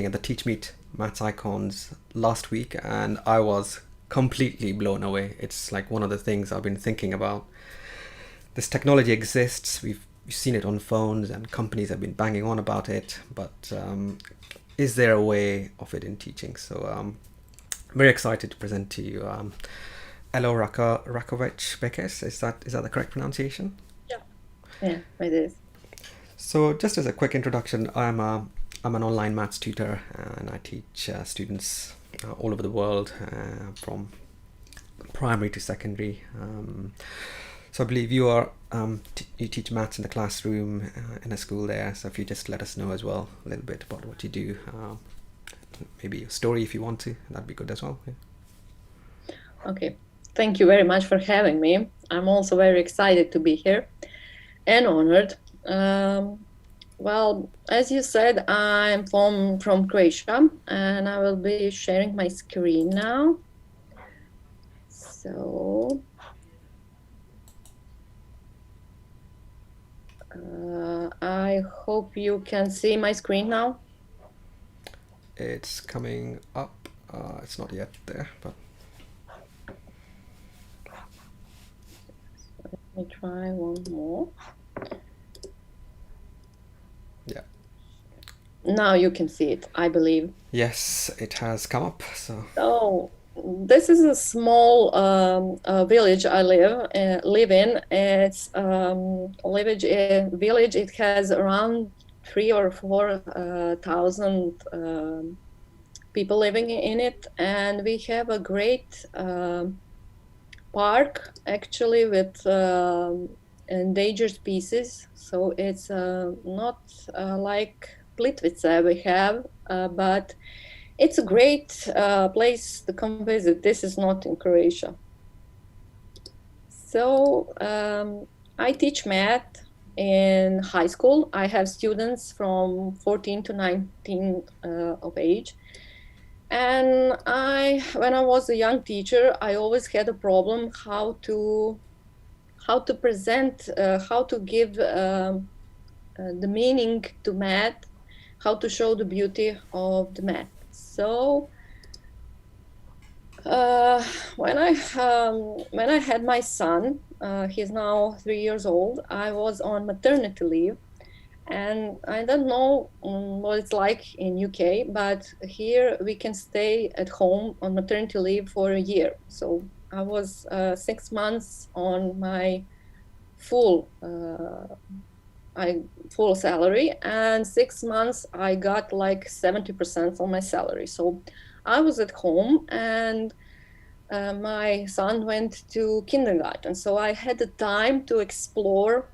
at the Teach Meet Maths Icons last week, and I was completely blown away. It's like one of the things I've been thinking about. This technology exists. We've seen it on phones, and companies have been banging on about it. But is there a way of it in teaching? So very excited to present to you Elo Rakovic Bekes. Is that the correct pronunciation? Yeah, it is. So just as a quick introduction, I'm an online maths tutor, and I teach students all over the world, from primary to secondary. So I believe you are you teach maths in the classroom in a school there. So if you just let us know as well a little bit about what you do, maybe a story if you want to, that'd be good as well. Yeah. Okay, thank you very much for having me. I'm also very excited to be here and honored. Well, as you said, I'm from Croatia, and I will be sharing my screen now. So, I hope you can see my screen now. It's coming up. It's not yet there, but Let me try one more. yeah. Now you can see it, I believe. Yes, it has come up. So So this is a small village I live in. It's village. It has around 3 or 4 thousand people living in it, and we have a great park actually with endangered species. So it's not like Plitvice we have, but it's a great place to come visit. This is not in Croatia. So I teach math in high school. I have students from 14 to 19 of age. And when I was a young teacher, I always had a problem how to present, how to give the meaning to math, how to show the beauty of the math. So when I had my son, he's now 3 years old. I was on maternity leave, and I don't know what it's like in UK, but here we can stay at home on maternity leave for a year. So I was 6 months on my full full salary, and 6 months I got like 70% of my salary. So I was at home, and my son went to kindergarten. So I had the time to explore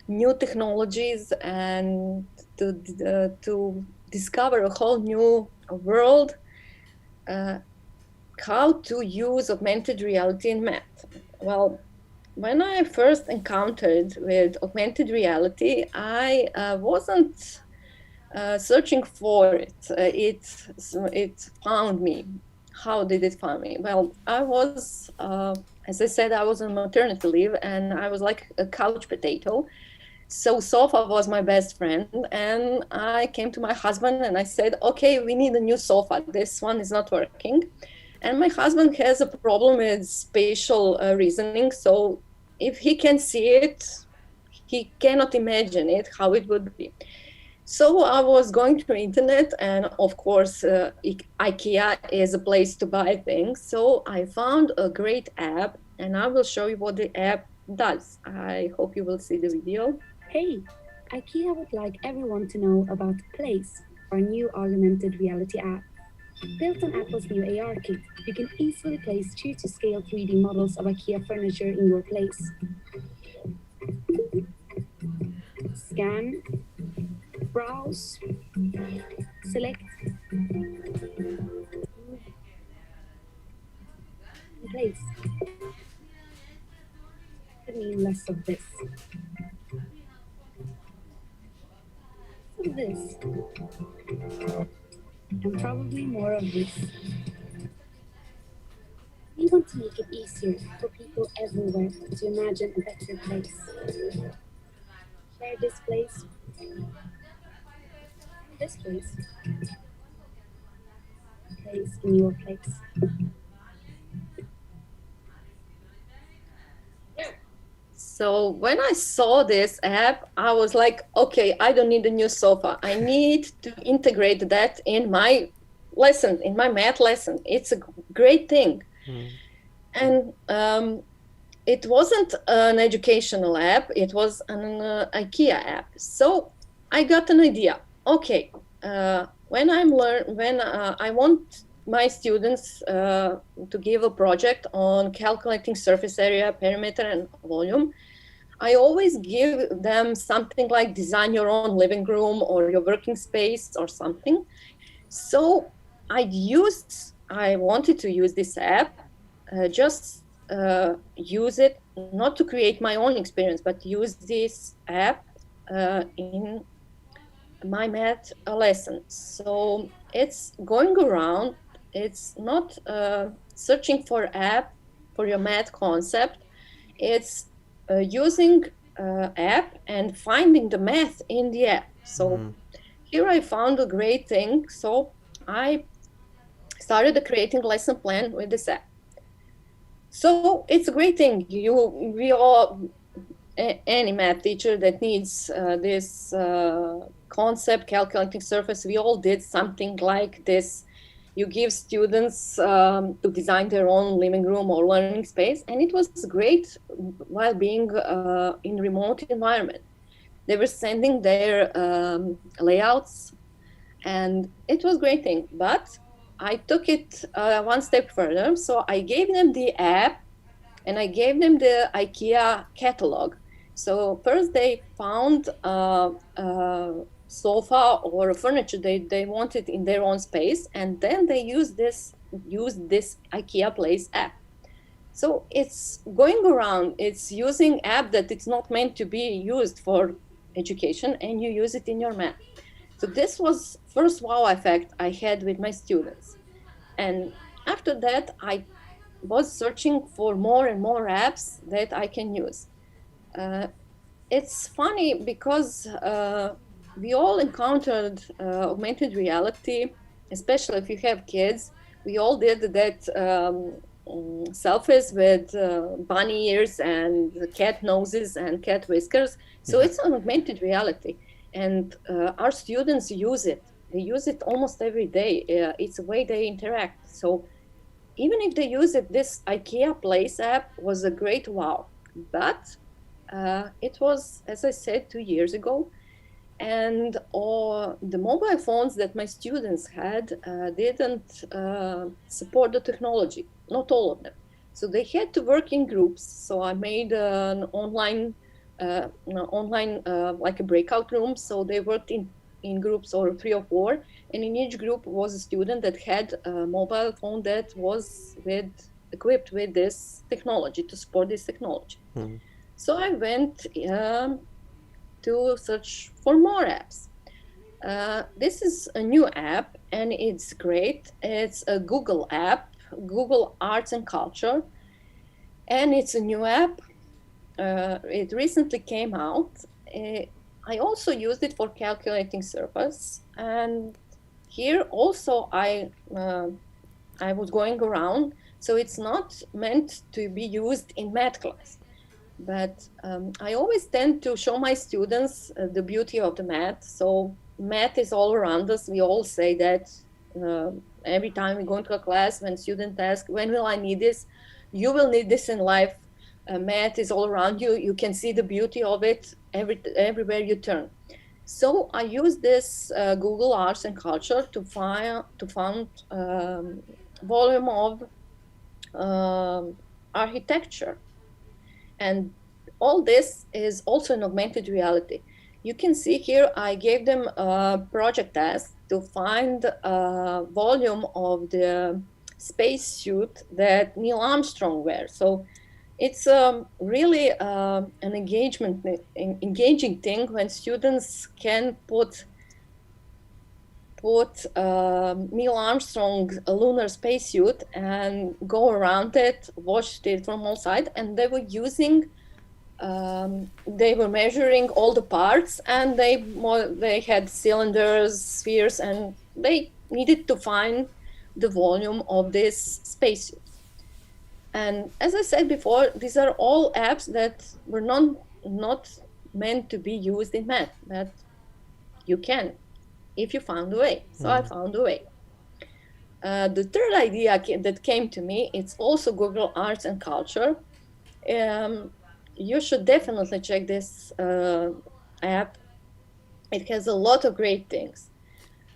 new technologies and to discover a whole new world, how to use augmented reality in math. Well, when I first encountered with augmented reality, I wasn't searching for it. It found me. How did it find me? Well, I was, as I said, I was on maternity leave, and I was like a couch potato. So sofa was my best friend, and I came to my husband and I said, "Okay, we need a new sofa. This one is not working." And my husband has a problem with spatial reasoning, so if he can see it, he cannot imagine it how it would be. So I was going to internet, and of course, Ikea is a place to buy things. So I found a great app, and I will show you what the app does. I hope you will see the video. Hey, IKEA would like everyone to know about Place, our new augmented reality app. Built on Apple's new AR kit, you can easily place true to scale 3D models of IKEA furniture in your place. Scan, browse, select, and place. I mean less of this. Of this. And probably more of this. We want to make it easier for people everywhere to imagine a better place. Share this place. This place. place in your place? So when I saw this app, I was like, okay, I don't need a new sofa. I need to integrate that in my lesson, in my math lesson. It's a great thing. And it wasn't an educational app, it was an IKEA app. So I got an idea. Okay, when I want my students to give a project on calculating surface area, perimeter, and volume, I always give them something like design your own living room or your working space or something. So I wanted to use this app, just use it not to create my own experience, but use this app in my math lesson. So it's going around. It's not searching for app for your math concept. It's using app and finding the math in the app. So here I found a great thing. So I started creating lesson plan with this app. So it's a great thing. We all, any math teacher that needs this concept, calculating surface, we all did something like this. You give students to design their own living room or learning space, and it was great while being in remote environment. They were sending their layouts, and it was a great thing. But I took it one step further. So I gave them the app and I gave them the IKEA catalog. So first they found a sofa or furniture they wanted in their own space, and then they used this IKEA Place app. So it's going around, it's using app that it's not meant to be used for education, and you use it in your math. So this was first wow effect I had with my students. And after that, I was searching for more and more apps that I can use. Uh, it's funny because we all encountered augmented reality, especially if you have kids. We all did that selfies with bunny ears and cat noses and cat whiskers. So it's an augmented reality. And our students use it. They use it almost every day. It's a way they interact. So even if they use it, this IKEA Place app was a great wow. But it was, as I said, 2 years ago. And the mobile phones that my students had didn't support the technology, not all of them. So they had to work in groups. So I made an online, like a breakout room. So they worked in groups or 3 or 4, and in each group was a student that had a mobile phone that was equipped with this technology, to support this technology. So I went to search for more apps. This is a new app and it's great. It's a Google app, Google Arts and Culture, and it's a new app. It recently came out. I also used it for calculating surface, and here also I was going around. So it's not meant to be used in math class, but I always tend to show my students the beauty of the math. So math is all around us. We all say that every time we go into a class, when students ask, when will I need this? You will need this in life. Math is all around you. You can see the beauty of it everywhere you turn. So I use this Google Arts and Culture to find volume of architecture. And all this is also an augmented reality. You can see here, I gave them a project task to find a volume of the spacesuit that Neil Armstrong wears. So it's really an engaging thing when students can put Neil Armstrong's lunar spacesuit and go around it, watch it from all sides, and they were using, they were measuring all the parts, and they had cylinders, spheres, and they needed to find the volume of this spacesuit. And as I said before, these are all apps that were not meant to be used in math, but you can if you found a way. So I found a way. The third idea that came to me, it's also Google Arts and Culture. You should definitely check this app. It has a lot of great things.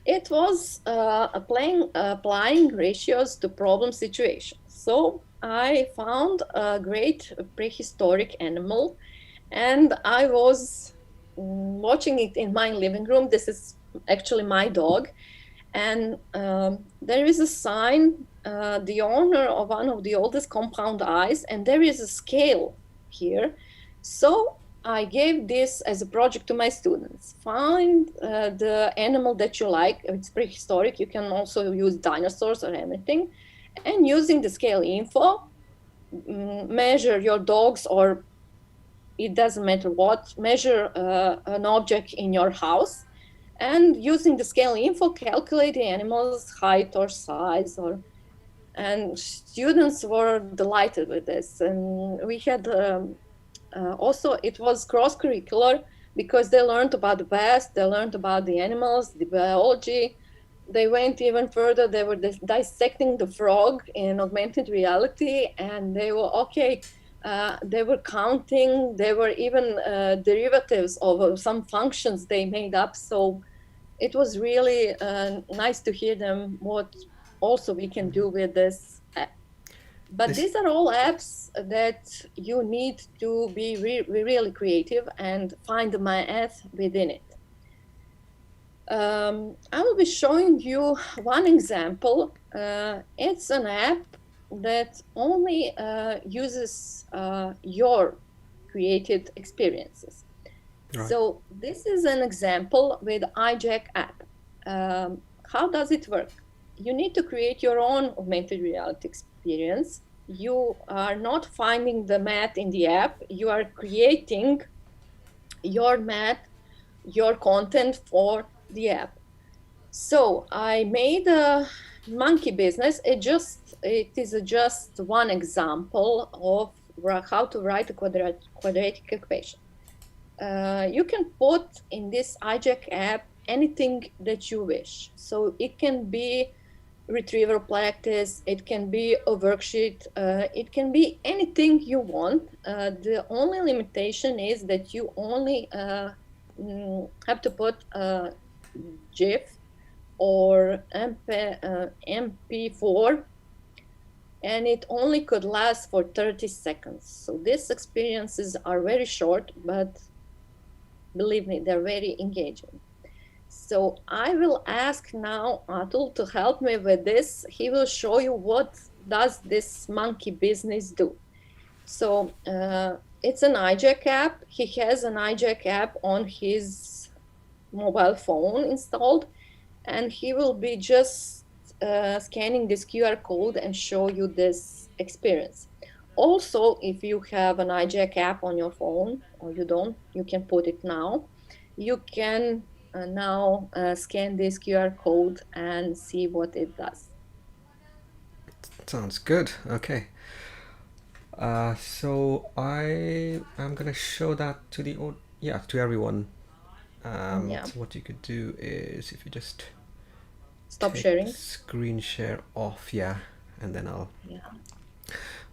It was applying ratios to problem situations. So I found a great prehistoric animal, and I was watching it in my living room. This is actually my dog. And there is a sign, the owner of one of the oldest compound eyes, and there is a scale here. So I gave this as a project to my students. Find the animal that you like. If it's prehistoric, you can also use dinosaurs or anything. And using the scale info, measure your dogs, or it doesn't matter what, measure an object in your house, and using the scale info, calculate the animal's height or size. And students were delighted with this. And we had also, it was cross-curricular because they learned about the past, they learned about the animals, the biology. They went even further. They were dissecting the frog in augmented reality, and they were okay. They were counting. They were even derivatives of some functions they made up. So it was really nice to hear them what also we can do with this app. But these are all apps that you need to be really creative and find the math within it. I will be showing you one example. It's an app that only uses your created experiences. Right. So this is an example with Ijac App. How does it work? You need to create your own augmented reality experience. You are not finding the math in the app. You are creating your math, your content for the app. So I made a monkey business. It is just one example of how to write a quadratic equation. You can put in this Ijac app anything that you wish. So it can be retrieval practice, it can be a worksheet, it can be anything you want. The only limitation is that you only have to put a GIF or MP4, and it only could last for 30 seconds. So these experiences are very short, but believe me, they're very engaging. So I will ask now Atul to help me with this. He will show you what does this monkey business do. So it's an Ijac app. He has an Ijac app on his mobile phone installed, and he will be just scanning this QR code and show you this experience. Also, if you have an Ijac app on your phone, or you don't, you can put it now. You can now scan this QR code and see what it does. Sounds good. Okay. So I am gonna show that to to everyone. So what you could do is, if you just stop sharing, screen share off, and then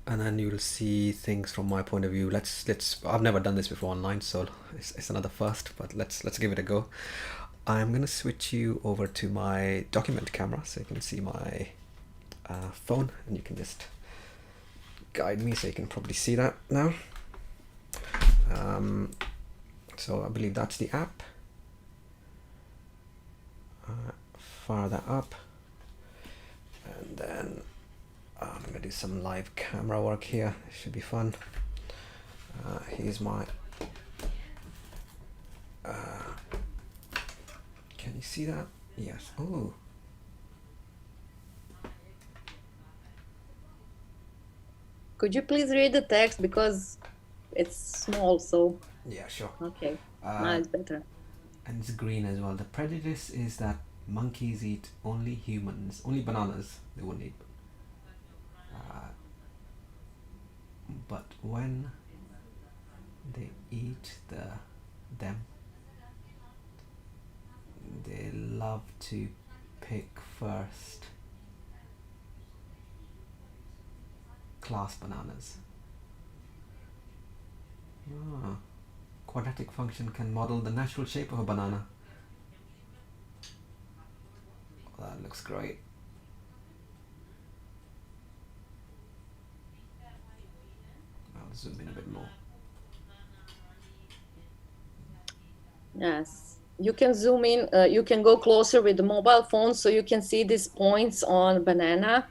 and then you'll see things from my point of view. I've never done this before online, so it's another first, but let's give it a go. I'm gonna switch you over to my document camera so you can see my phone, and you can just guide me so you can probably see that now. So I believe that's the app. Fire that up, and then I'm gonna do some live camera work here. It should be fun. Here's my can you see that? Yes. Oh, could you please read the text, because it's small? So yeah, sure. Okay, now it's better. And it's green as well. The prejudice is that monkeys eat only bananas. They wouldn't eat. But when they eat them, they love to pick first class bananas. Quadratic function can model the natural shape of a banana. That looks great. I'll zoom in a bit more. Yes, you can zoom in, you can go closer with the mobile phone so you can see these points on banana.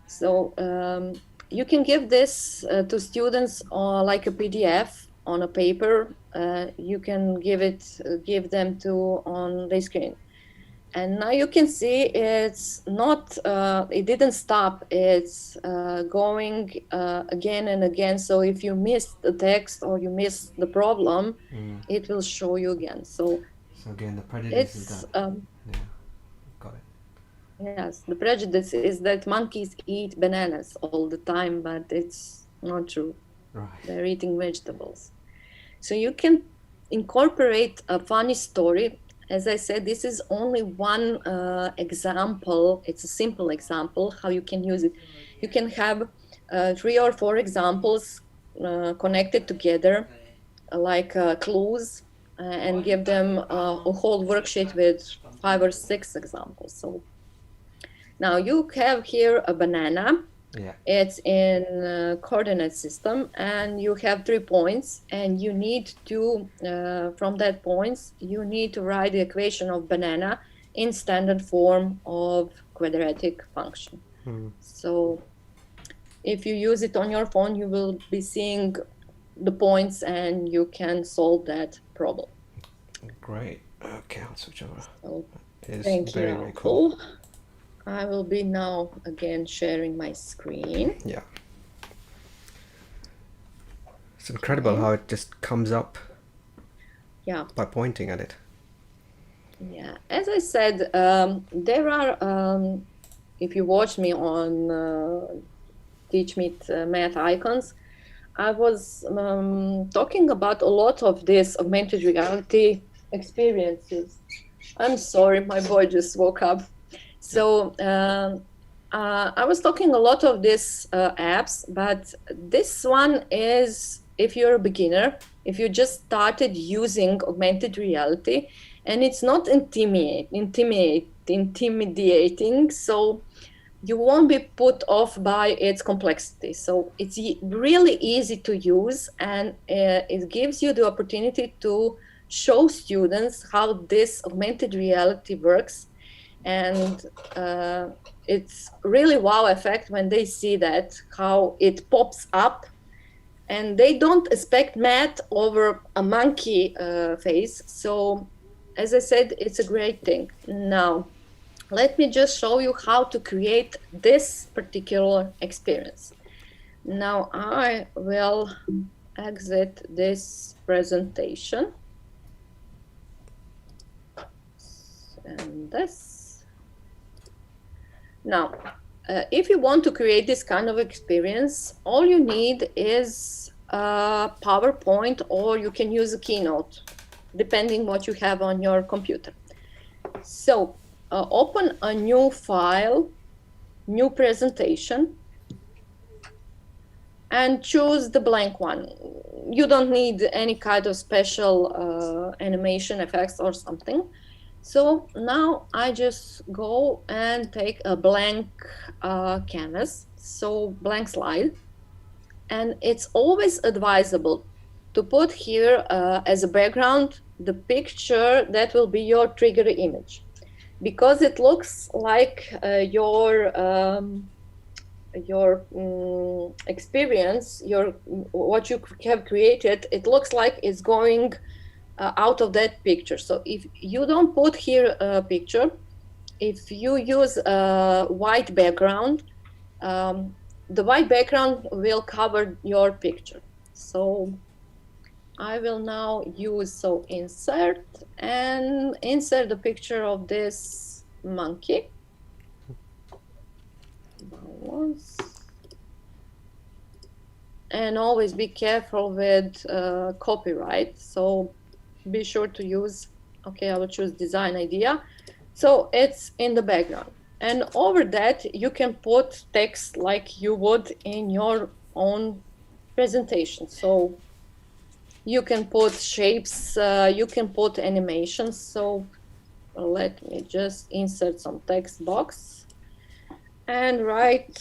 So you can give this to students like a PDF on a paper. You can give them to on the screen. And now you can see it's not, it didn't stop, it's going again and again. So if you missed the text or you missed the problem, it will show you again. So again, the prejudice is that. Yeah, got it. Yes, the prejudice is that monkeys eat bananas all the time, but it's not true. Right. They're eating vegetables. So you can incorporate a funny story. As I said, this is only one example. It's a simple example how you can use it. You can have 3 or 4 examples connected together, like clues, and give them a whole worksheet with 5 or 6 examples. So now you have here a banana. Yeah. It's in a coordinate system, and you have 3 points, and you need to, from that points, you need to write the equation of banana in standard form of quadratic function. So if you use it on your phone, you will be seeing the points and you can solve that problem. Great. Okay, I'll switch over. So, It's thank very, you. very cool. I will be now again sharing my screen. Yeah. It's incredible how it just comes up by pointing at it. Yeah, as I said, there are, if you watch me on Teach Meet Math Icons, I was talking about a lot of these augmented reality experiences. I'm sorry, my boy just woke up. So I was talking a lot of these apps, but this one is, if you're a beginner, if you just started using augmented reality, and it's not intimidating, so you won't be put off by its complexity. So it's really easy to use, and it gives you the opportunity to show students how this augmented reality works. And it's really wow effect when they see that, how it pops up, and they don't expect math over a monkey face. So as I said, it's a great thing. Now let me just show you how to create this particular experience. Now I will exit this presentation. And this. Now, if you want to create this kind of experience, all you need is a PowerPoint, or you can use a Keynote, depending what you have on your computer. So open a new file, new presentation, and choose the blank one. You don't need any kind of special animation effects or something. So now I just go and take a blank canvas, so blank slide. And it's always advisable to put here as a background the picture that will be your trigger image, because it looks like your experience, what you have created, it looks like it's going out of that picture. So if you don't put here a picture, if you use a white background, the white background will cover your picture. So I will now use insert, and insert the picture of this monkey. Balance. And always be careful with copyright. So be sure to use, okay, I will choose design idea. So it's in the background. And over that, you can put text like you would in your own presentation. So you can put shapes, you can put animations. So let me just insert some text box and write,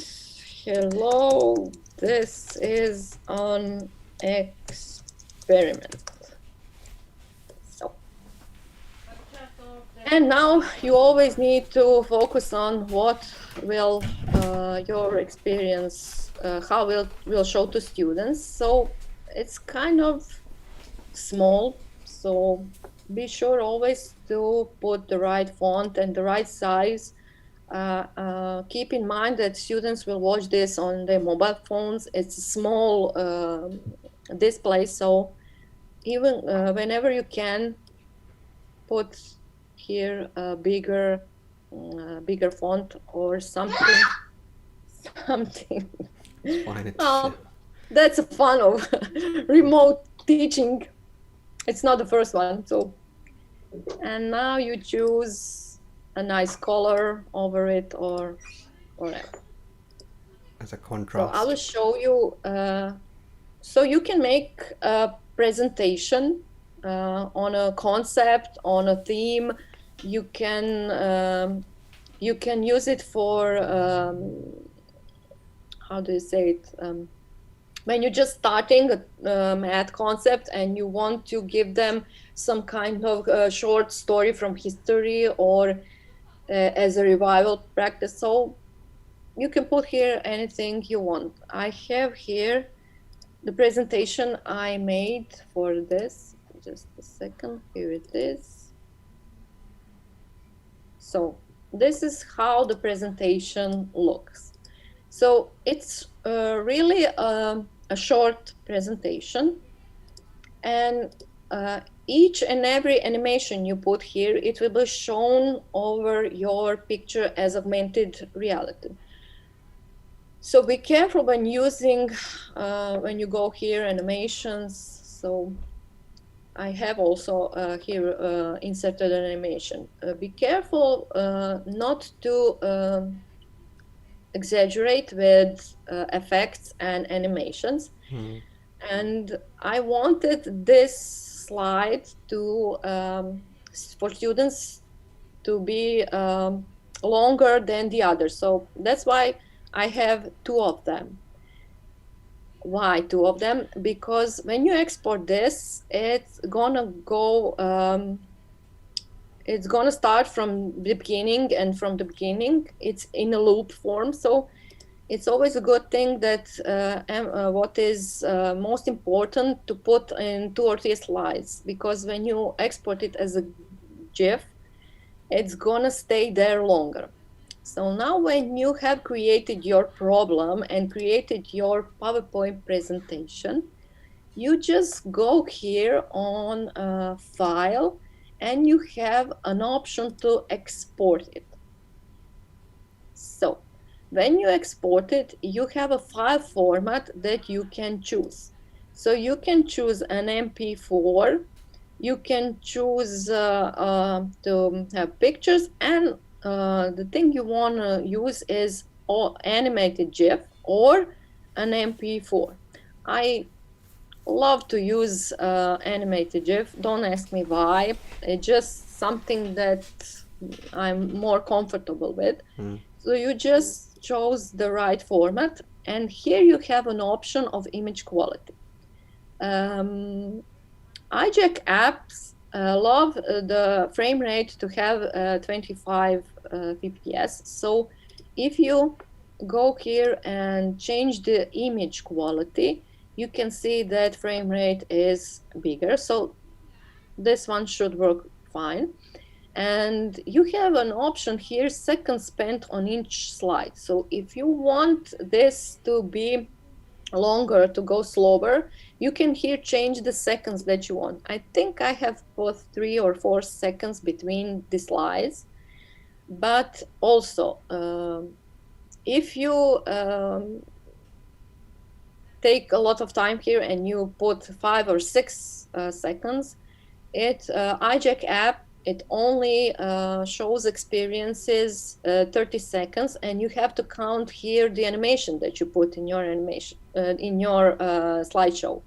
hello, this is an experiment. So, and now you always need to focus on what will your experience, how will show to students. So it's kind of small. So be sure always to put the right font and the right size. Keep in mind that students will watch this on their mobile phones. It's a small display, so even whenever you can, put here a bigger font or something. Something. It's fine. That's a fun of remote teaching. It's not the first one. So, and now you choose a nice color over it or whatever. As a contrast. So I will show you. So you can make a presentation on a concept, on a theme. You can use it for how do you say it? When you're just starting a math concept and you want to give them some kind of short story from history or as a revival practice. So you can put here anything you want. I have here the presentation I made for this. Just a second, here it is. So this is how the presentation looks. So it's really a short presentation, and each and every animation you put here, it will be shown over your picture as augmented reality. So be careful when using, when you go here, animations. So I have also here inserted an animation. Be careful not to exaggerate with effects and animations. And I wanted this slide to for students to be longer than the others. So that's why I have two of them. Why two of them? Because when you export this, it's gonna go, it's gonna start from the beginning, and from the beginning, it's in a loop form. So it's always a good thing that what is most important to put in 2 or 3 slides, because when you export it as a GIF, it's gonna stay there longer. So now when you have created your problem and created your PowerPoint presentation, you just go here on File, and you have an option to export it. So when you export it, you have a file format that you can choose. So you can choose an MP4, you can choose to have pictures, and the thing you want to use is animated GIF or an MP4. I love to use animated GIF. Don't ask me why. It's just something that I'm more comfortable with. So you just chose the right format, and here you have an option of image quality. Ijac apps love the frame rate to have 25 fps. So if you go here and change the image quality, you can see that frame rate is bigger. So this one should work fine. And you have an option here, seconds spent on each slide. So if you want this to be longer, to go slower, you can here change the seconds that you want. I think I have put 3 or 4 seconds between the slides. But also, if you take a lot of time here and you put 5 or 6 seconds, Ijac app, it only shows experiences 30 seconds, and you have to count here the animation that you put in your animation in your slideshow.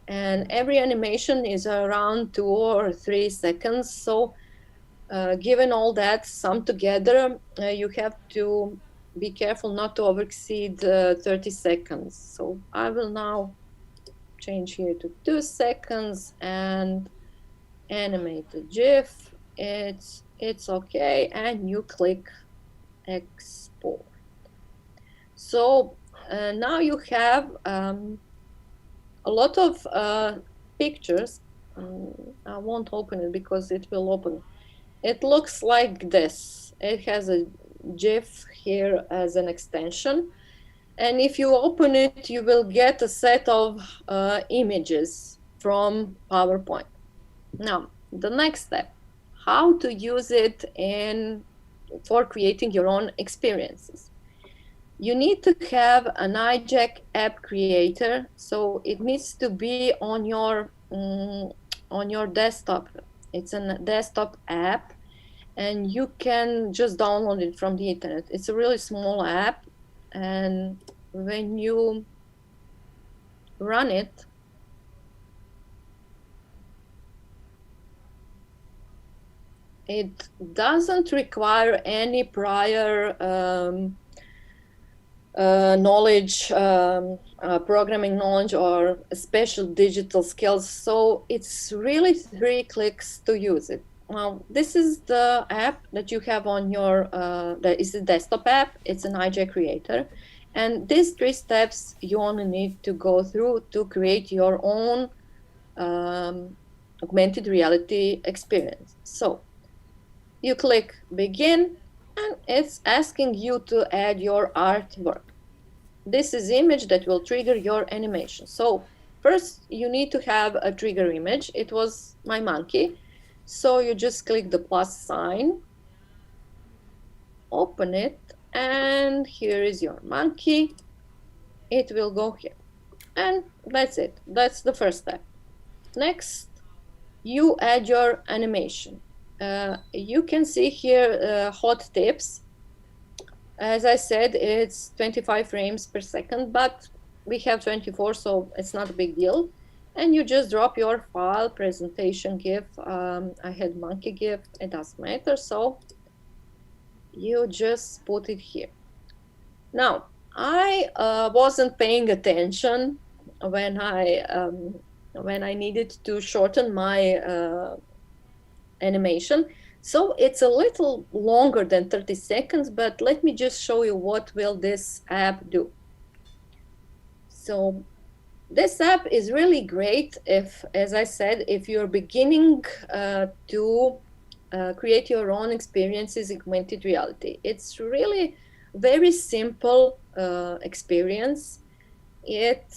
And every animation is around 2 or 3 seconds. So given all that sum together, you have to be careful not to exceed 30 seconds. So I will now change here to 2 seconds and animate the GIF. It's okay, and you click export. So now you have a lot of pictures. I won't open it because it will open. It looks like this. It has a GIF here as an extension. And if you open it, you will get a set of images from PowerPoint. Now, the next step, how to use it for creating your own experiences. You need to have an Ijac app creator, so it needs to be on your desktop. It's a desktop app, and you can just download it from the internet. It's a really small app, and when you run it, it doesn't require any prior knowledge, programming knowledge, or special digital skills. So it's really 3 clicks to use it. Now, this is the app that you have on your, that is the desktop app. It's an Ijac creator. And these 3 steps you only need to go through to create your own augmented reality experience. So you click begin, and it's asking you to add your artwork. This is image that will trigger your animation. So first you need to have a trigger image. It was my monkey. So you just click the plus sign, open it, and here is your monkey. It will go here. And that's it. That's the first step. Next, you add your animation. You can see here hot tips. As I said, it's 25 frames per second, but we have 24, so it's not a big deal. And you just drop your file, presentation GIF. I had monkey GIF, it doesn't matter. So you just put it here. Now, I wasn't paying attention when I needed to shorten my animation. So it's a little longer than 30 seconds, but let me just show you what will this app do. So this app is really great if, as I said, if you're beginning to create your own experiences in augmented reality. It's really very simple experience. It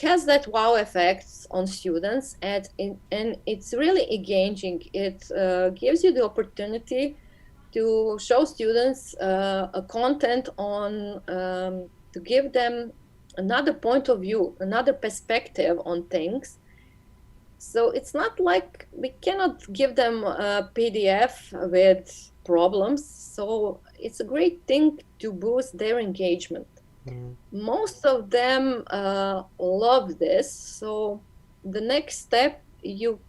has that wow effects on students, and it's really engaging. It gives you the opportunity to show students a content on to give them another point of view, another perspective on things. So it's not like we cannot give them a PDF with problems. So it's a great thing to boost their engagement. Most of them love this. So the next step, you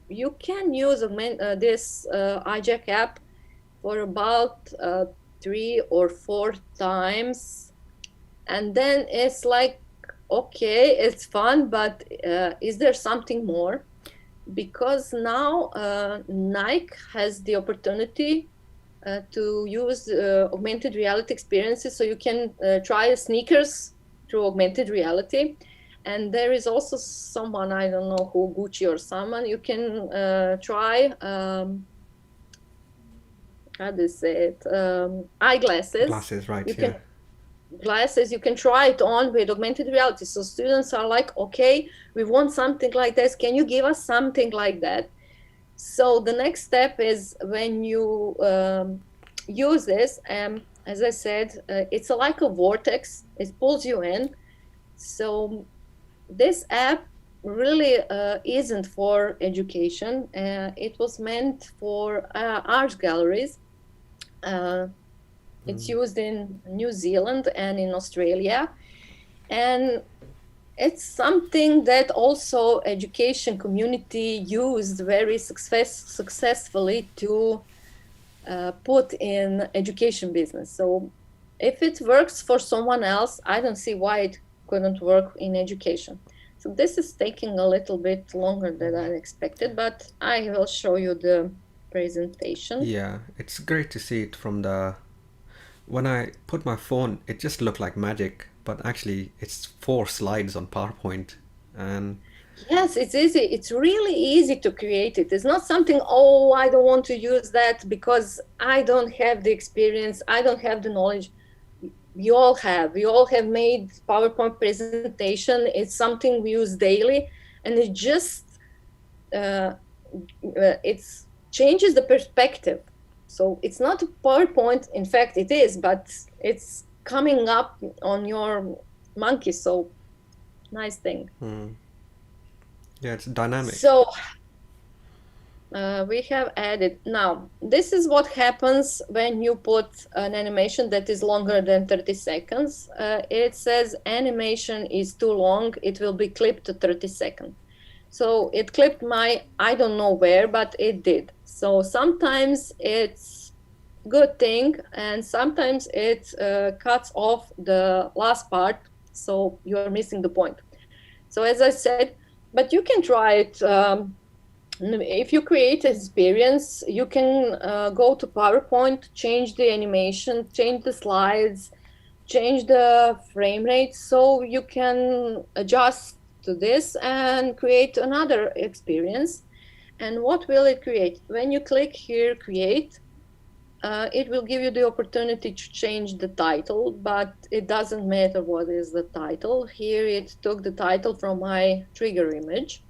can use this Ijac app for about 3 or 4 times, and then it's like, okay, it's fun, but is there something more? Because now Nike has the opportunity to use augmented reality experiences, so you can try sneakers through augmented reality. And there is also someone, I don't know who, Gucci or someone, you can try, how do you say it, eyeglasses. Glasses, right, you can glasses, you can try it on with augmented reality. So students are like, okay, we want something like this, can you give us something like that? So the next step is when you use this. As I said, it's like a vortex. It pulls you in. So this app really isn't for education. It was meant for art galleries. It's used in New Zealand and in Australia. And it's something that also education community used very successfully to put in education business. So if it works for someone else, I don't see why it couldn't work in education. So this is taking a little bit longer than I expected, but I will show you the presentation. Yeah, it's great to see it from the. When I put my phone, it just looked like magic, but actually, it's 4 slides on PowerPoint, and Yes, it's easy. It's really easy to create it. It's not something, oh, I don't want to use that because I don't have the experience, I don't have the knowledge. We all have. We all have made PowerPoint presentation. It's something we use daily, and it just it's changes the perspective. So it's not a PowerPoint. In fact, it is, but it's coming up on your monkey. So nice thing. yeah, it's dynamic. So we have added now. This is what happens when you put an animation that is longer than 30 seconds. It says animation is too long. It will be clipped to 30 seconds. So it clipped my, I don't know where, but it did. So sometimes it's good thing, and sometimes it cuts off the last part. So you're missing the point. So as I said, but you can try it. If you create an experience, you can go to PowerPoint, change the animation, change the slides, change the frame rate, so you can adjust to this and create another experience. And what will it create? When you click here, create, it will give you the opportunity to change the title, but it doesn't matter what is the title. Here it took the title from my trigger image.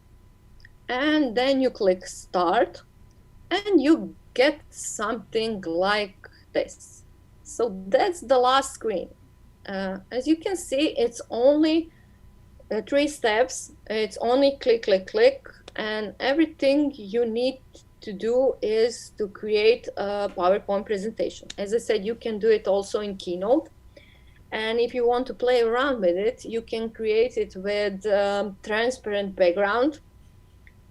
And then you click start and you get something like this. So that's the last screen. As you can see, it's only 3 steps. It's only click, click, click, and everything you need to do is to create a PowerPoint presentation. As I said, you can do it also in Keynote. And if you want to play around with it, you can create it with transparent background.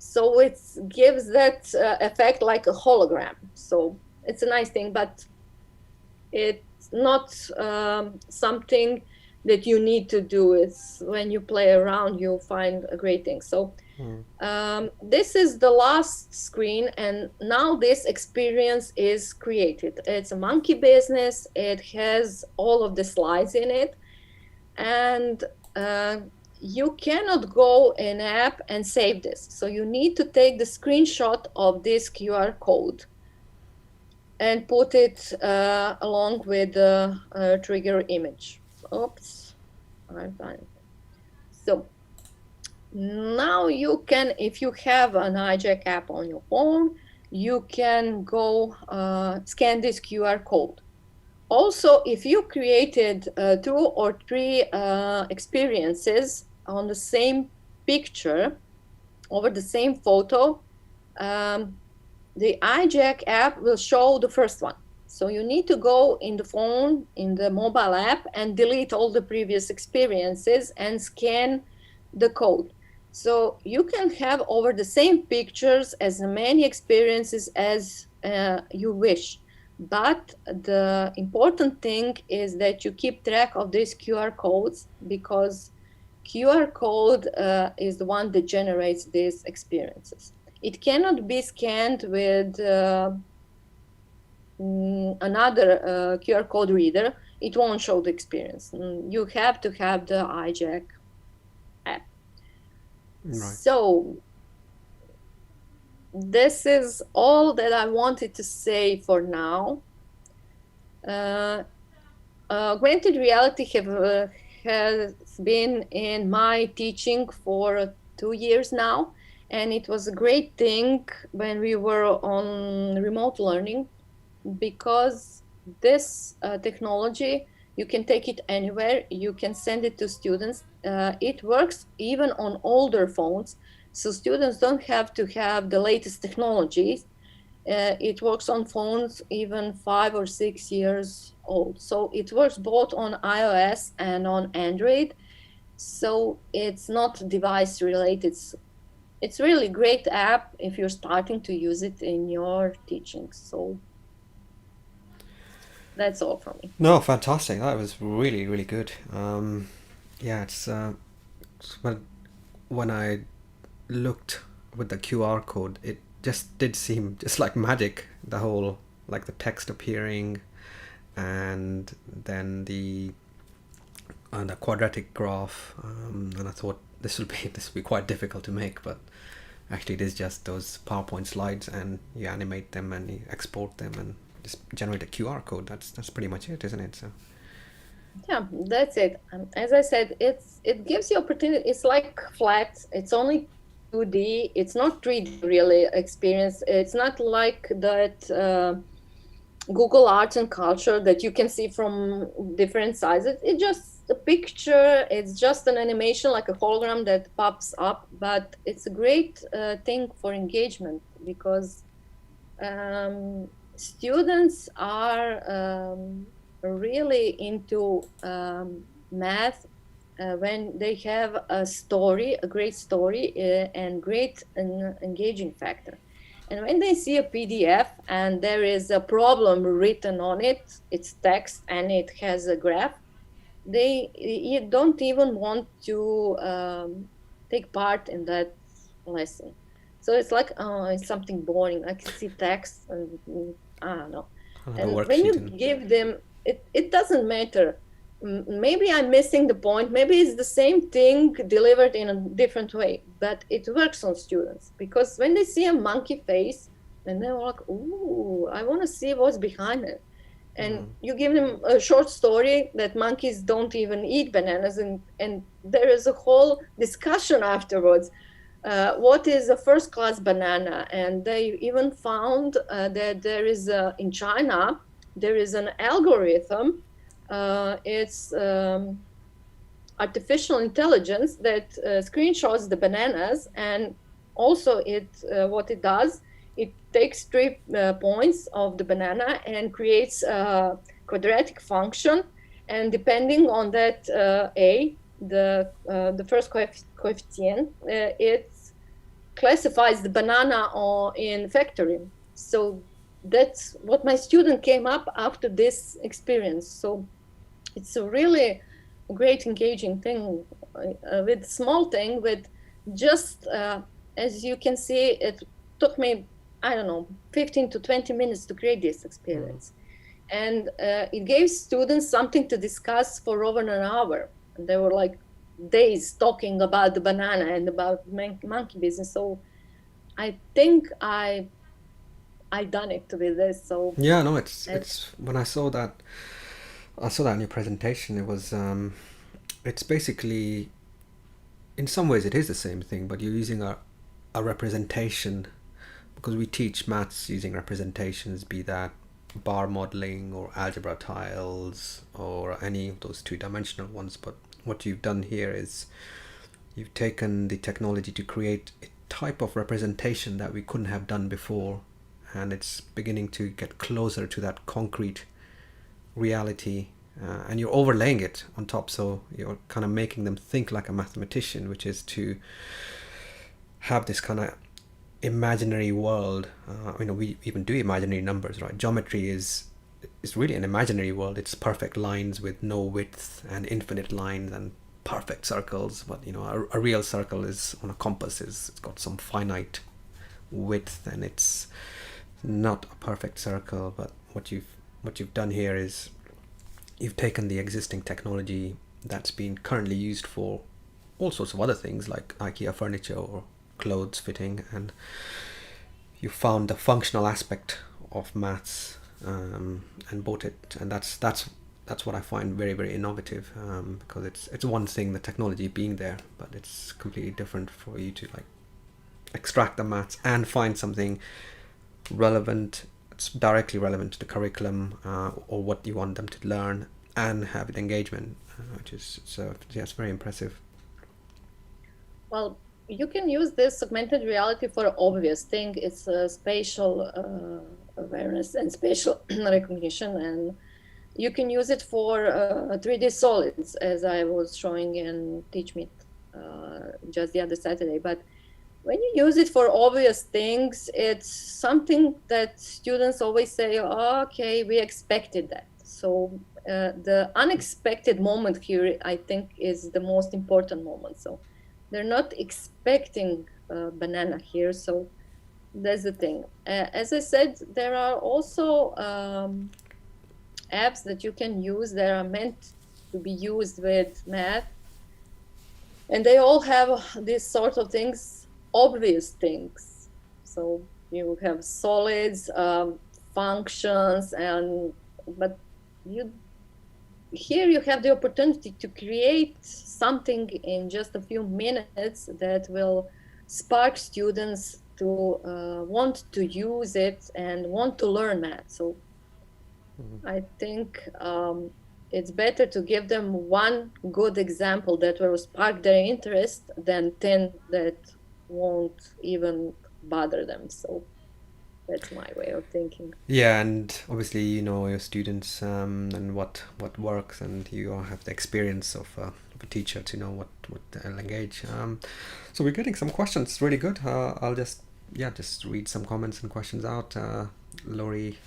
So it gives that effect like a hologram. So it's a nice thing, but it's not something that you need to do. It's when you play around, you'll find a great thing. So this is the last screen, and now this experience is created. It's a monkey business. It has all of the slides in it, and you cannot go in app and save this. So you need to take the screenshot of this QR code and put it along with the trigger image. Oops, I've done it. So now you can, if you have an Ijac app on your phone, you can go scan this QR code. Also, if you created 2 or 3 experiences on the same picture, over the same photo, the Ijac app will show the first one. So you need to go in the phone, in the mobile app, and delete all the previous experiences and scan the code. So you can have over the same pictures as many experiences as you wish. But the important thing is that you keep track of these QR codes, because QR code is the one that generates these experiences. It cannot be scanned with another QR code reader. It won't show the experience. You have to have the Ijac app. Right. So this is all that I wanted to say for now. Augmented reality has been in my teaching for 2 years now, and it was a great thing when we were on remote learning, because this technology, you can take it anywhere. You can send it to students. It works even on older phones. So students don't have to have the latest technologies. It works on phones even 5 or 6 years old. So it works both on iOS and on Android. So it's not device related. It's really great app if you're starting to use it in your teaching. So that's all from me. No, fantastic. That was really, really good. Yeah, when when I looked with the QR code, it just did seem just like magic. The whole, like the text appearing, and then the quadratic graph. And I thought this will be quite difficult to make, but actually it is just those PowerPoint slides, and you animate them and you export them and just generate a QR code. That's pretty much it, isn't it? So Yeah, that's it. As I said, it gives you opportunity. It's like flat. It's only 2D. It's not 3D really experience. It's not like that Google Arts and Culture that you can see from different sizes. It's just a picture. It's just an animation, like a hologram that pops up. But it's a great thing for engagement because students are really into math when they have a story, a great story, and great engaging factor. And when they see a PDF and there is a problem written on it, it's text and it has a graph, they don't even want to take part in that lesson. So it's like, oh, it's something boring. I can see text and I don't know. the And when worksheet you give them, it doesn't matter. Maybe I'm missing the point. Maybe it's the same thing delivered in a different way, but it works on students because when they see a monkey face, and they're like, "Ooh, I want to see what's behind it." And you give them a short story that monkeys don't even eat bananas, and there is a whole discussion afterwards. What is a first class banana? And they even found that there is in China there is an algorithm. It's artificial intelligence that screenshots the bananas, and also what it does, it takes 3 points of the banana and creates a quadratic function, and depending on that the first coefficient, it classifies the banana in factoring. So that's what my student came up after this experience. So it's a really great engaging thing with small thing with just as you can see, it took me, I don't know, 15 to 20 minutes to create this experience. And it gave students something to discuss for over an hour. And they were like days talking about the banana and about monkey business. So I think I done it with this. So yeah, no, it's when I saw that in your presentation. It was it's basically, in some ways it is the same thing, but you're using a representation, because we teach maths using representations, be that bar modeling or algebra tiles or any of those two-dimensional ones. But what you've done here is you've taken the technology to create a type of representation that we couldn't have done before, and it's beginning to get closer to that concrete reality, and you're overlaying it on top, so you're kind of making them think like a mathematician, which is to have this kind of imaginary world. We even do imaginary numbers, right? Geometry is really an imaginary world. It's perfect lines with no width and infinite lines and perfect circles, but a real circle is on a compass, it's got some finite width, and it's not a perfect circle. But what you've done here is you've taken the existing technology that's been currently used for all sorts of other things like IKEA furniture or clothes fitting, and you found the functional aspect of maths, and bought it. And that's what I find very, very innovative, because it's one thing, the technology being there, but it's completely different for you to like extract the maths and find something relevant that's directly relevant to the curriculum or what you want them to learn, and have an engagement, which is so yeah, it's very impressive. Well, you can use this augmented reality for obvious thing. It's spatial awareness and spatial recognition, and you can use it for 3D solids, as I was showing in Teach Meet just the other Saturday. But when you use it for obvious things, it's something that students always say, oh, okay, we expected that. So the unexpected moment here, I think, is the most important moment. So they're not expecting banana here. So that's the thing. As I said, there are also apps that you can use that are meant to be used with math. And they all have these sort of things, obvious things. So you have solids, functions, but here you have the opportunity to create something in just a few minutes that will spark students to want to use it and want to learn math. So I think it's better to give them one good example that will spark their interest than 10 that won't even bother them. So that's my way of thinking. Yeah, and obviously you know your students and what works, and you all have the experience of a teacher to know what they'll engage. So we're getting some questions, really good. I'll just read some comments and questions out. Lori,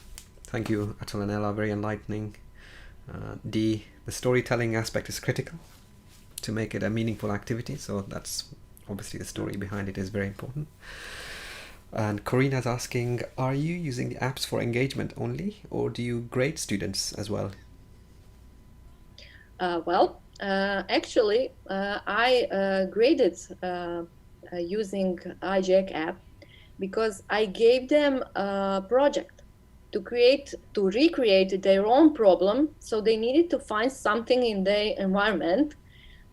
thank you, Atul and Ella, very enlightening. The storytelling aspect is critical to make it a meaningful activity, so that's obviously the story behind it is very important. And Corina's asking, are you using the apps for engagement only, or do you grade students as well? Actually, I graded using Ijac App because I gave them a project to recreate their own problem. So they needed to find something in their environment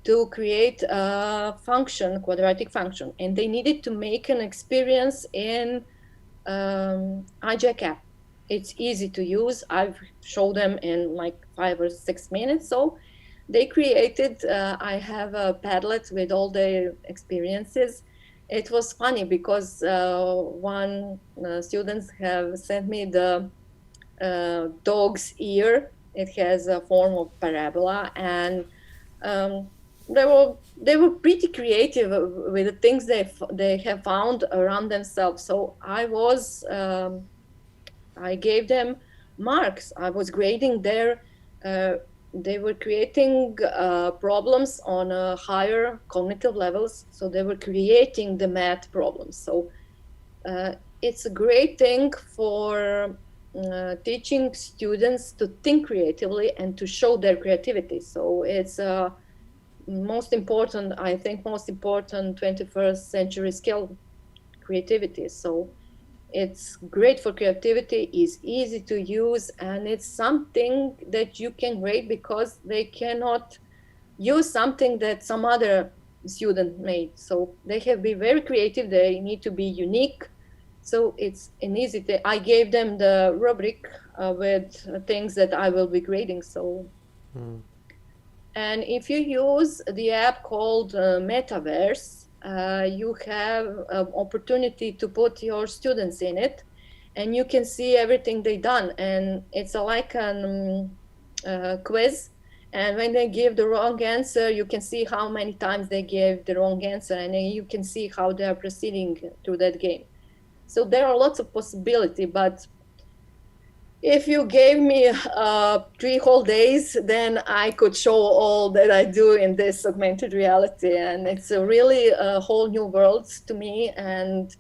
to create a function, quadratic function, and they needed to make an experience in Ijac App. It's easy to use. I've showed them in like 5 or 6 minutes. So they created, I have a Padlet with all their experiences. It was funny because one students have sent me the dog's ear. It has a form of parabola, and they were pretty creative with the things they have found around themselves. So I gave them marks. I was grading their. They were creating problems on higher cognitive levels. So they were creating the math problems. So it's a great thing for teaching students to think creatively and to show their creativity. So it's most important 21st century skill, creativity. So it's great for creativity, is easy to use, and it's something that you can grade because they cannot use something that some other student made. So they have to be very creative, they need to be unique. So it's an easy thing. I gave them the rubric with things that I will be grading. So and if you use the app called Metaverse, you have an opportunity to put your students in it, and you can see everything they've done. And it's like a quiz. And when they give the wrong answer, you can see how many times they gave the wrong answer, and then you can see how they are proceeding through that game. So there are lots of possibility, but if you gave me 3 whole days, then I could show all that I do in this augmented reality. And it's really a whole new world to me. And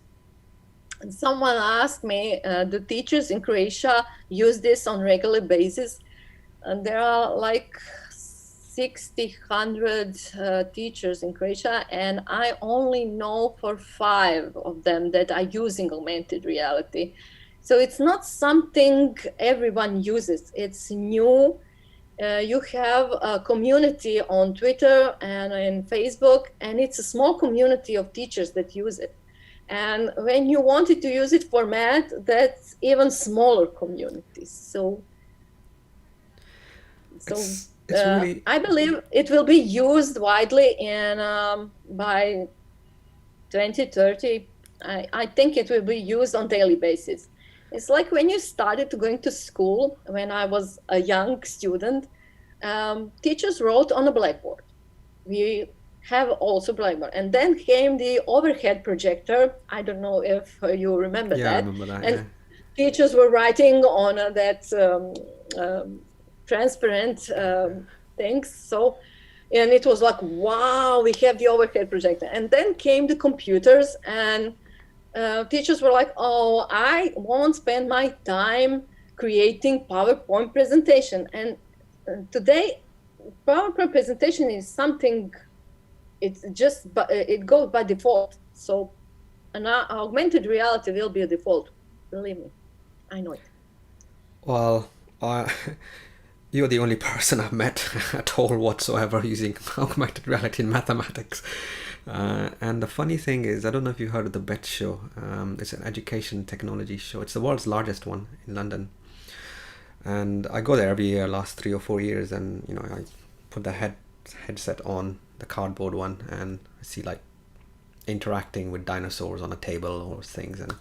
someone asked me, do teachers in Croatia use this on regular basis? And there are like 100 teachers in Croatia, and I only know for 5 of them that are using augmented reality. So it's not something everyone uses. It's new. You have a community on Twitter and in Facebook, and it's a small community of teachers that use it. And when you wanted to use it for math, that's even smaller communities. So it's really I believe it will be used widely, and by 2030, I think it will be used on daily basis. It's like when you started going to school, when I was a young student, teachers wrote on a blackboard. We have also blackboard. And then came the overhead projector. I don't know if you remember yeah, I that. remember that. And Yeah. teachers were writing on that transparent things. So, and it was like, wow, we have the overhead projector. And then came the computers, and teachers were like, oh, I won't spend my time creating PowerPoint presentation. And today, PowerPoint presentation is something, it's just, it goes by default. So an augmented reality will be a default. Believe me, I know it. Well, I, you're the only person I've met at all whatsoever using augmented reality in mathematics. And the funny thing is, I don't know if you've heard of the BET show. It's an education technology show. It's the world's largest one in London. And I go there every year, last 3 or 4 years, and I put the headset on, the cardboard one, and I see like interacting with dinosaurs on a table or things, and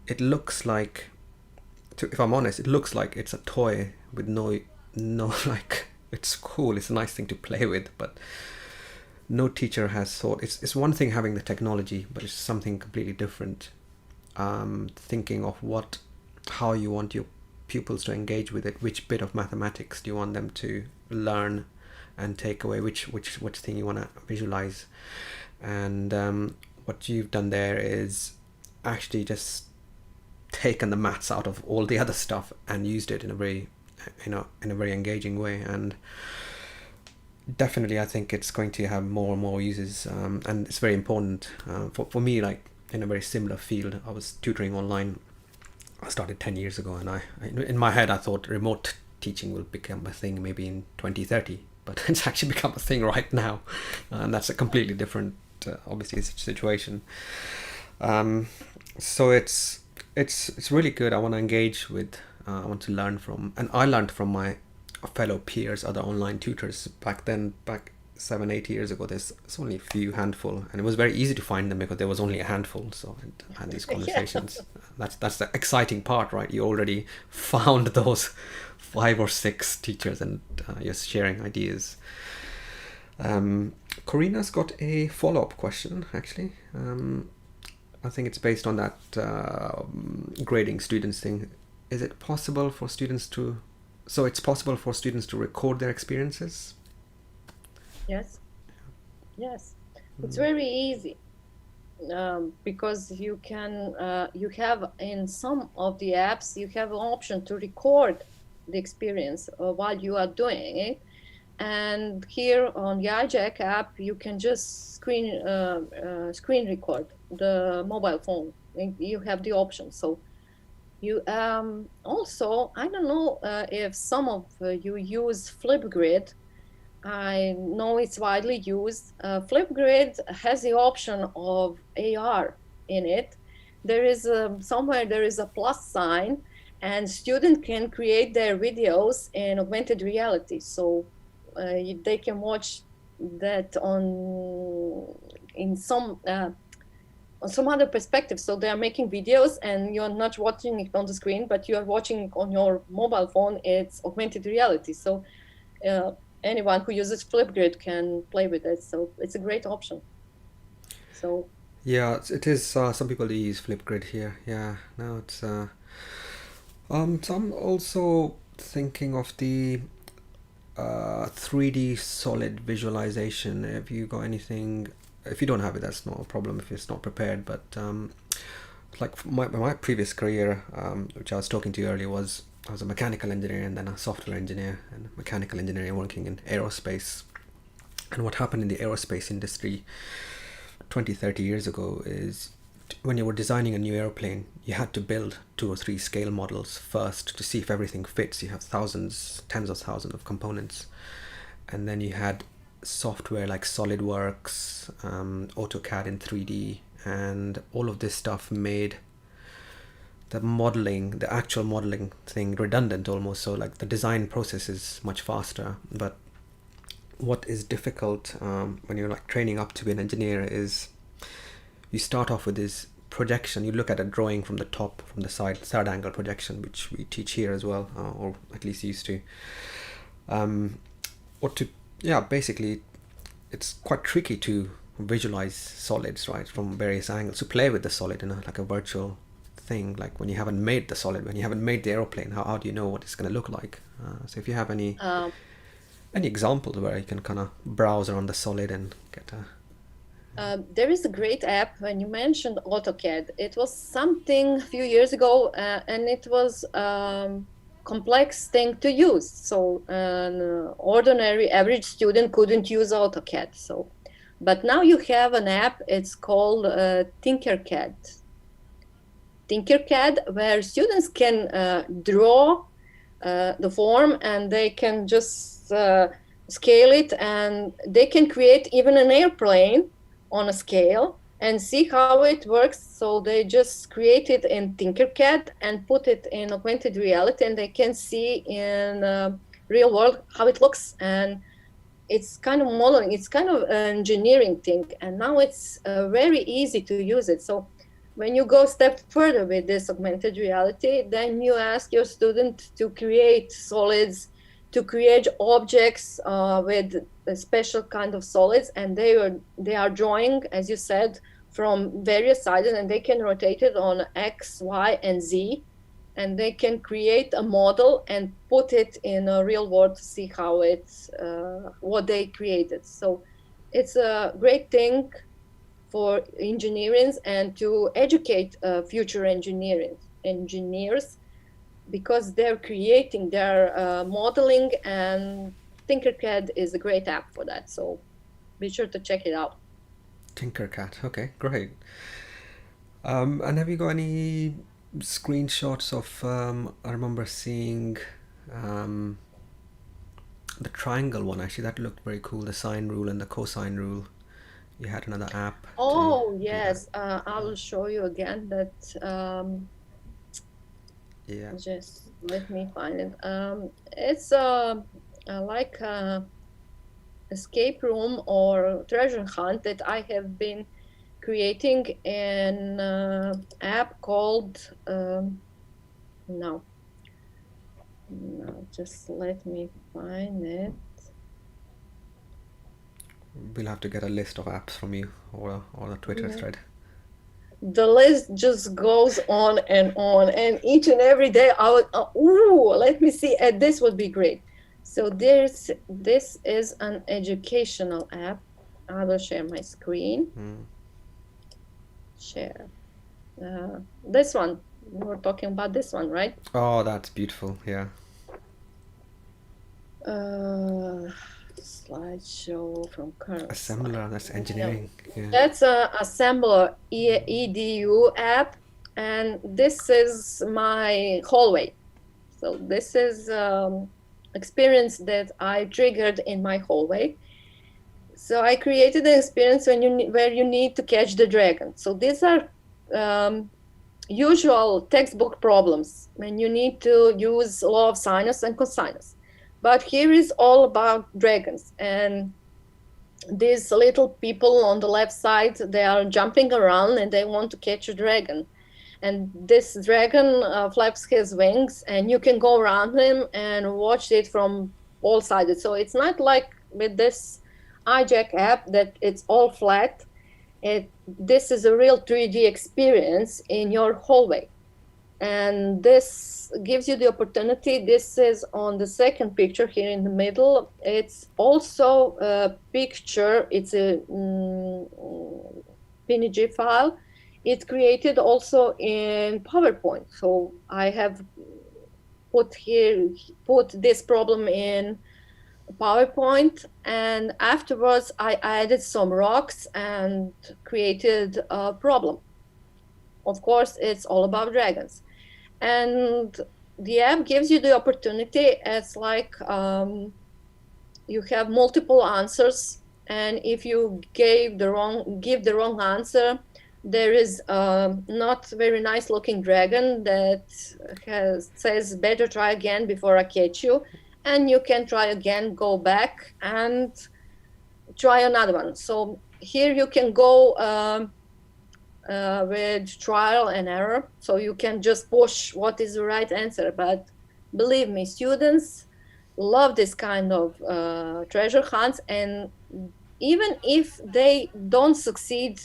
it looks like, if I'm honest, it looks like it's a toy with no like, it's cool, it's a nice thing to play with, but no teacher has thought, it's one thing having the technology, but it's something completely different, thinking of how you want your pupils to engage with it, which bit of mathematics do you want them to learn and take away, which thing you want to visualize. And what you've done there is actually just taken the maths out of all the other stuff and used it in a very engaging way. And definitely I think it's going to have more and more uses, and it's very important for me, like in a very similar field. I was tutoring online. I started 10 years ago, and I in my head I thought remote teaching will become a thing maybe in 2030, but it's actually become a thing right now, and that's a completely different obviously situation. So it's really good. I want to engage with, I want to learn from, and I learned from my fellow peers, other online tutors back 7-8 years ago. There's only a handful, and it was very easy to find them because there was only a handful. So I had these conversations. Yeah. That's the exciting part, right? You already found those 5 or 6 teachers, and you're sharing ideas. Corina's got a follow-up question, actually. I think it's based on that grading students thing. Is it possible for students to... So it's possible for students to record their experiences? Yes. It's very easy, because you can, you have in some of the apps, you have an option to record the experience while you are doing it. And here on the Ijac app, you can just screen record the mobile phone. You have the option. So you also, I don't know if some of you use Flipgrid. I know it's widely used. Flipgrid has the option of AR in it. There is somewhere there is a plus sign, and students can create their videos in augmented reality. So they can watch that in some on some other perspective. So they are making videos, and you're not watching it on the screen, but you are watching it on your mobile phone. It's augmented reality. So anyone who uses Flipgrid can play with it. So it's a great option. So yeah, it is. Some people use Flipgrid here. Yeah, no, it's. So I'm also thinking of the 3D solid visualization. Have you got anything? If you don't have it, that's not a problem if it's not prepared. But like my previous career, which I was talking to you earlier, I was a mechanical engineer and then a software engineer, and mechanical engineer working in aerospace. And what happened in the aerospace industry 20-30 years ago is, when you were designing a new airplane, you had to build 2 or 3 scale models first to see if everything fits. You have thousands, tens of thousands of components, and then you had software like SolidWorks, AutoCAD in 3D, and all of this stuff made the actual modeling thing redundant almost. So like the design process is much faster. But what is difficult when you're like training up to be an engineer is you start off with this projection. You look at a drawing from the top, from the side angle projection, which we teach here as well, or at least used to. Basically, it's quite tricky to visualize solids, right, from various angles, to play with the solid in like a virtual thing. Like when you haven't made the solid, when you haven't made the aeroplane, how do you know what it's going to look like? So if you have any examples where you can kind of browse around the solid and get there is a great app. When you mentioned AutoCAD, it was something a few years ago, and it was complex thing to use. So an ordinary average student couldn't use AutoCAD. But now you have an app. It's called Tinkercad. Tinkercad, where students can draw the form, and they can just scale it, and they can create even an airplane on a scale and see how it works. So they just create it in Tinkercad and put it in augmented reality, and they can see in real world how it looks. And it's kind of modeling, it's kind of an engineering thing, and now it's very easy to use it. So when you go a step further with this augmented reality, then you ask your student to create solids, to create objects with a special kind of solids, and they are drawing, as you said, from various sides, and they can rotate it on X, Y, and Z, and they can create a model and put it in a real world to see how it's what they created. So it's a great thing for engineers and to educate future engineers, because they're creating, they're modeling, and Tinkercad is a great app for that. So be sure to check it out. Tinkercad. Okay, great. And have you got any screenshots of? I remember seeing the triangle one. Actually, that looked very cool. The sine rule and the cosine rule. You had another app. Oh yes, I will show you again that. Yeah. Just let me find it. It's like a escape room or treasure hunt that I have been creating in an app called no, just let me find it. We'll have to get a list of apps from you or the Twitter thread. The list just goes on, and each and every day I would, let me see, this would be great. So this is an educational app. I will share my screen. Share. This one, we're talking about this one, right? Oh, that's beautiful. Yeah. Slideshow from current. Assembler, that's engineering. Yeah. That's a Assembler EDU app, and this is my hallway. So this is experience that I triggered in my hallway. So I created an experience where you need to catch the dragon. So these are usual textbook problems when you need to use law of sinus and cosinus. But here is all about dragons, and these little people on the left side, they are jumping around and they want to catch a dragon. And this dragon flaps his wings, and you can go around him and watch it from all sides. So it's not like with this Ijac app that it's all flat. This is a real 3D experience in your hallway. And this gives you the opportunity. This is on the second picture here in the middle. It's also a picture. It's a PNG file. It's created also in PowerPoint. So I have put this problem in PowerPoint, and afterwards I added some rocks and created a problem. Of course, it's all about dragons. And the app gives you the opportunity. It's like you have multiple answers, and if you give the wrong answer, there is a not very nice looking dragon that says better try again before I catch you, and you can try again, go back and try another one. So here you can go with trial and error, so you can just push what is the right answer. But believe me, students love this kind of treasure hunts, and even if they don't succeed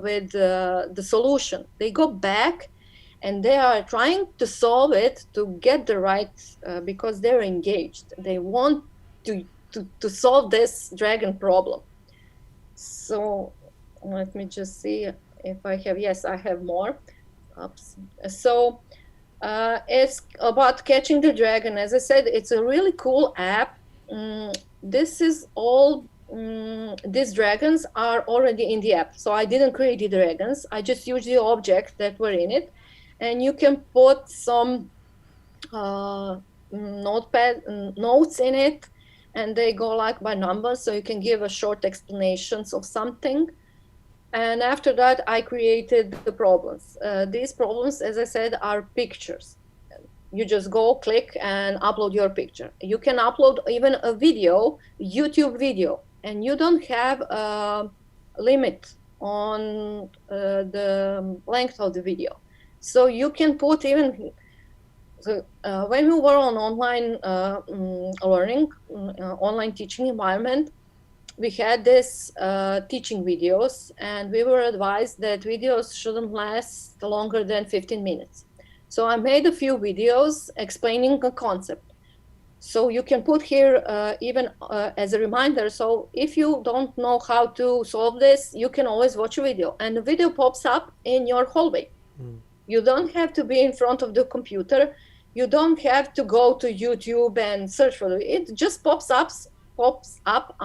with the solution, they go back and they are trying to solve it to get the right, because they're engaged. They want to solve this dragon problem. So let me just see if I have, yes, I have more. Oops. So it's about catching the dragon. As I said, it's a really cool app. This is all, these dragons are already in the app. So I didn't create the dragons. I just used the objects that were in it. And you can put some notepad notes in it, and they go like by numbers. So you can give a short explanations of something. And after that, I created the problems. These problems, as I said, are pictures. You just go, click, and upload your picture. You can upload even a video, YouTube video, and you don't have a limit on the length of the video. So you can put even, when we were on online learning, online teaching environment, we had this teaching videos, and we were advised that videos shouldn't last longer than 15 minutes. So I made a few videos explaining a concept. So you can put here even as a reminder. So if you don't know how to solve this, you can always watch a video, and the video pops up in your hallway. You don't have to be in front of the computer. You don't have to go to YouTube and search for it. It just pops up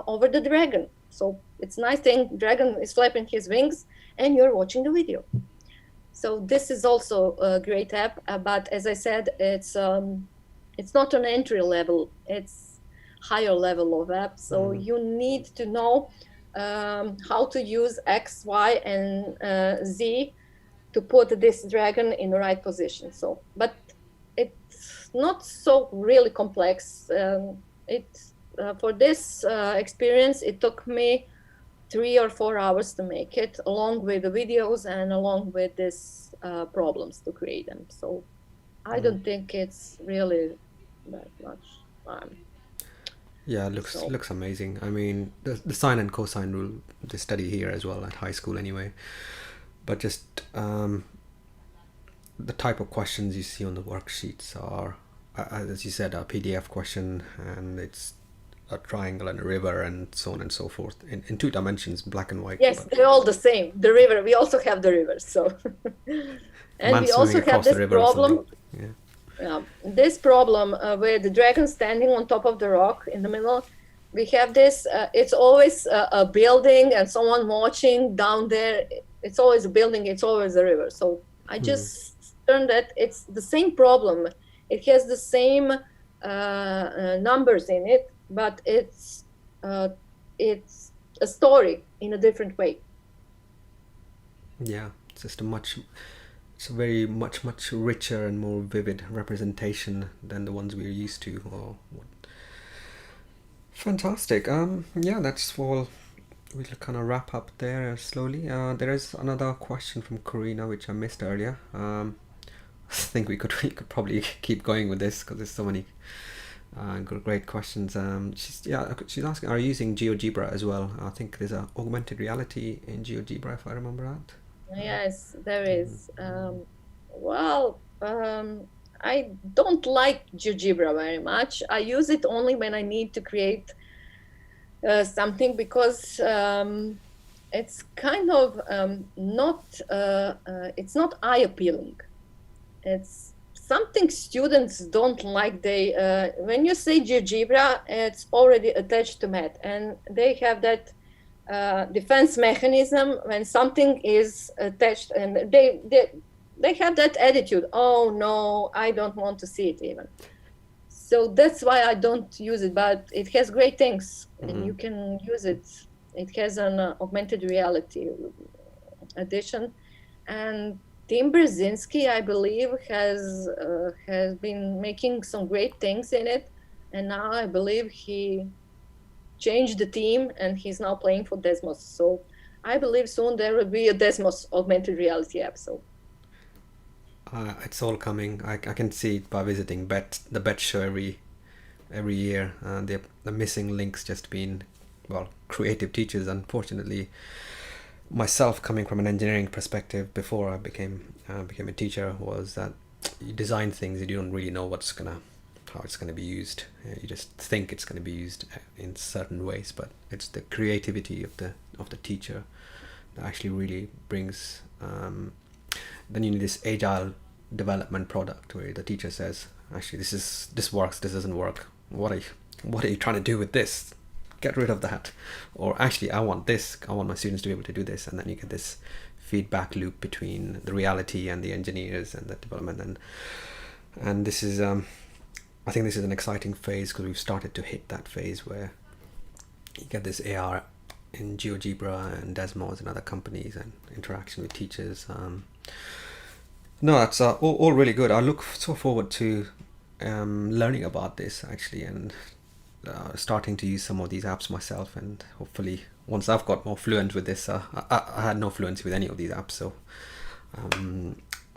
over the dragon. So it's a nice thing. Dragon is flapping his wings and you're watching the video. So this is also a great app, but as I said, it's not an entry level, it's higher level of app. So you need to know how to use X, Y, and Z to put this dragon in the right position. So, but it's not so really complex. For this experience, it took me 3 or 4 hours to make it, along with the videos and along with these problems to create them. So I don't think it's really that much fun. Yeah, it looks amazing. I mean, the sine and cosine rule they study here as well at high school anyway. But just the type of questions you see on the worksheets are, as you said, a PDF question, and it's a triangle and a river and so on and so forth in 2 dimensions, black and white. Yes, they're all the same. The river, we also have the river. So, and we also have this problem. This problem where the dragon standing on top of the rock in the middle. We have this. It's always a building and someone watching down there. It's always a building. It's always a river. So I just turned that. It's the same problem. It has the same numbers in it, but it's a story in a different way. Yeah, it's just it's a very much richer and more vivid representation than the ones we're used to. Or what. Fantastic. Yeah, that's all. We'll kind of wrap up there slowly. There is another question from Karina which I missed earlier. I think we could probably keep going with this because there's so many great questions. She's asking, are you using GeoGebra as well? I think there's a augmented reality in GeoGebra, if I remember right. Yes, there is. I don't like GeoGebra very much. I use it only when I need to create something, because it's kind of it's not eye appealing. It's something students don't like. They when you say GeoGebra, it's already attached to math, and they have that defense mechanism when something is attached, and they have that attitude. Oh no, I don't want to see it even. So that's why I don't use it, but it has great things, and you can use it. It has an augmented reality addition. And Tim Brzezinski, I believe, has been making some great things in it, and now I believe he changed the team and he's now playing for Desmos. So I believe soon there will be a Desmos augmented reality app. So It's all coming. I can see it by visiting the Bet show every year. The missing links just being, well, creative teachers. Unfortunately, myself coming from an engineering perspective before I became a teacher, was that you design things, you don't really know how it's gonna be used. You just think it's gonna be used in certain ways, but it's the creativity of the teacher that actually really brings. Then you need this agile development product where the teacher says, actually, this works, this doesn't work. What are you trying to do with this? Get rid of that. Or actually, I want this. I want my students to be able to do this. And then you get this feedback loop between the reality and the engineers and the development. And this is, I think this is an exciting phase, because we've started to hit that phase where you get this AR in GeoGebra and Desmos and other companies, and interaction with teachers. No, that's all really good. I look so forward to learning about this, actually, and starting to use some of these apps myself, and hopefully once I've got more fluent with this, I had no fluency with any of these apps, so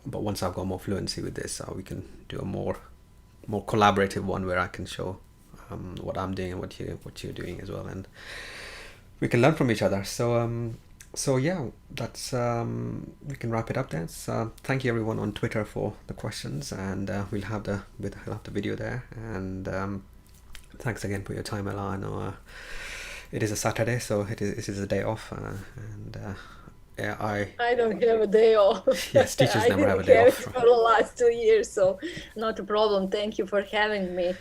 but once I've got more fluency with this, we can do a more collaborative one where I can show what I'm doing and what you're doing as well, and we can learn from each other. So yeah, that's we can wrap it up there. So thank you everyone on Twitter for the questions, and we'll have the video there. And thanks again for your time, Ella. I know it is a Saturday, so it is a day off, and yeah, I don't have a day off. Yes, teachers never have a day I off. didn't have it for the last 2 years, so not a problem. Thank you for having me.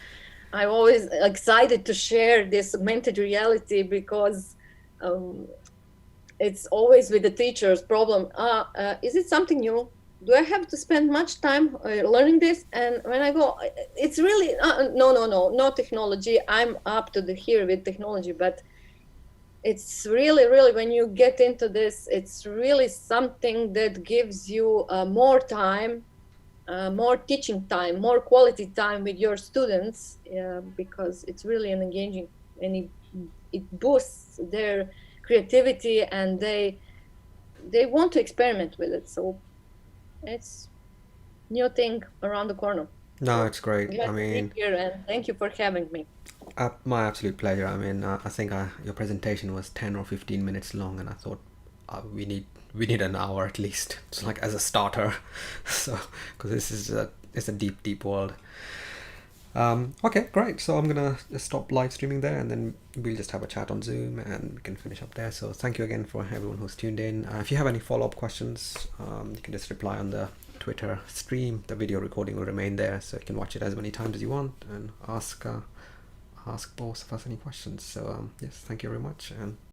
I'm always excited to share this augmented reality, because it's always with the teacher's problem. Is it something new? Do I have to spend much time learning this? And when I go, it's really, no technology. I'm up to the here with technology, but it's really, really, when you get into this, it's really something that gives you more time, more teaching time, more quality time with your students, because it's really an engaging, and it boosts their creativity, and they want to experiment with it. So it's new thing around the corner. No, it's great. I mean, here, and thank you for having me. my absolute pleasure. I mean, I think your presentation was 10 or 15 minutes long, and I thought we need an hour at least. It's like as a starter, so because this is it's a deep world. Okay, great. So I'm gonna just stop live streaming there, and then we'll just have a chat on Zoom, and we can finish up there. So thank you again for everyone who's tuned in. If you have any follow-up questions, you can just reply on the Twitter stream. The video recording will remain there, so you can watch it as many times as you want and ask both of us any questions. So yes, thank you very much, and